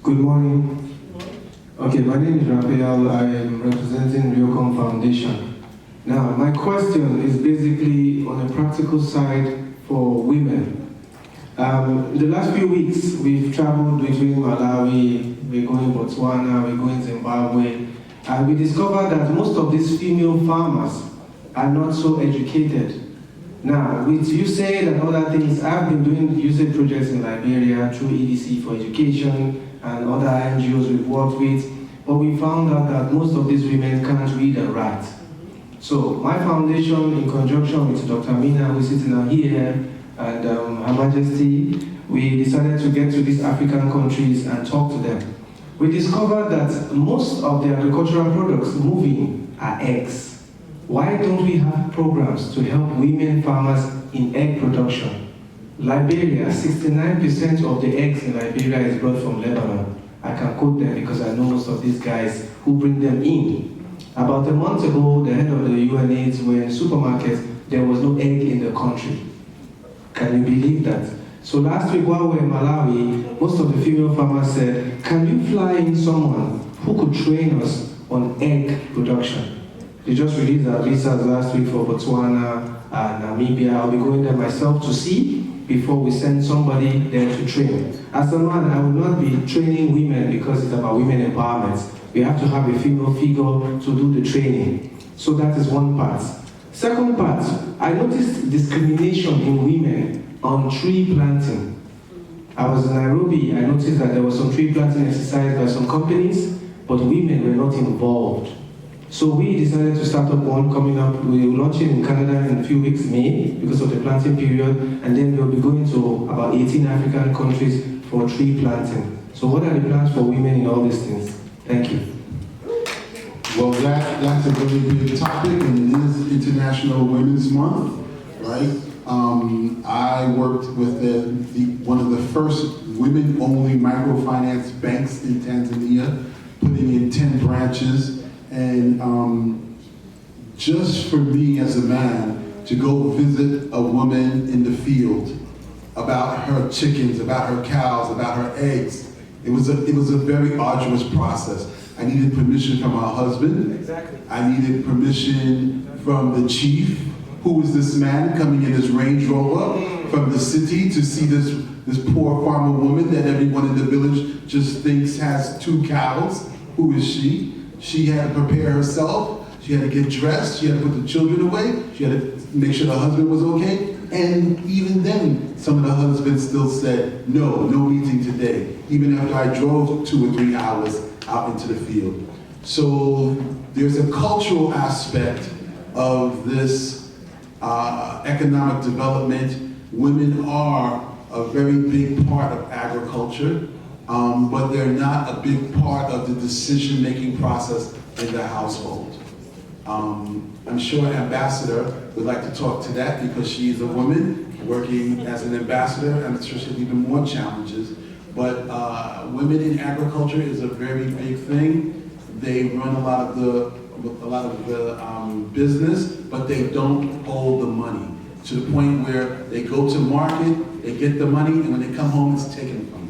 Good morning. Okay, my name is Raphael. I am representing Realcom Foundation. Now, my question is basically on a practical side for women. The last few weeks, we've traveled between Malawi, we're going Botswana, we're going Zimbabwe, and we discovered that most of these female farmers are not so educated. Now, with USAID and other things, I've been doing USAID projects in Liberia through EDC for education and other NGOs we've worked with, but we found out that most of these women can't read and write. So my foundation, in conjunction with Dr. Mina, who's sitting out here, and Her Majesty, we decided to get to these African countries and talk to them. We discovered that most of the agricultural products moving are eggs. Why don't we have programs to help women farmers in egg production? Liberia, 69% of the eggs in Liberia is brought from Lebanon. I can quote them because I know most of these guys who bring them in. About a month ago, the head of the UNAIDS were in supermarkets, there was no egg in the country. Can you believe that? So last week while we were in Malawi, most of the female farmers said, can you fly in someone who could train us on egg production? They just released our visas last week for Botswana and Namibia. I'll be going there myself to see before we send somebody there to train. As a man, I will not be training women because it's about women empowerment. We have to have a female figure to do the training. So that is one part. Second part, I noticed discrimination in women on tree planting. I was in Nairobi, I noticed that there was some tree planting exercise by some companies, but women were not involved. So we decided to start up one coming up. We will launch it in Canada in a few weeks, May, because of the planting period, and then we'll be going to about 18 African countries for tree planting. So what are the plans for women in all these things? Thank you. Well, that's a really big topic, and it is International Women's Month, right? I worked with one of the first women-only microfinance banks in Tanzania, putting in 10 branches. And just for me as a man to go visit a woman in the field about her chickens, about her cows, about her eggs, it was a very arduous process. I needed permission from my husband. Exactly. I needed permission from the chief, who was this man coming in his Range Rover from the city to see this poor farmer woman that everyone in the village just thinks has 2 cows. Who is she? She had to prepare herself, she had to get dressed, she had to put the children away, she had to make sure the husband was okay, and even then, some of the husbands still said, no meeting today, even after I drove 2 or 3 hours out into the field. So there's a cultural aspect of this economic development. Women are a very big part of agriculture. But they're not a big part of the decision-making process in the household. I'm sure Ambassador would like to talk to that because she's a woman working as an ambassador. I'm sure she'll have even more challenges. But women in agriculture is a very big thing. They run a lot of the business, but they don't hold the money to the point where they go to market, they get the money, and when they come home, it's taken from them.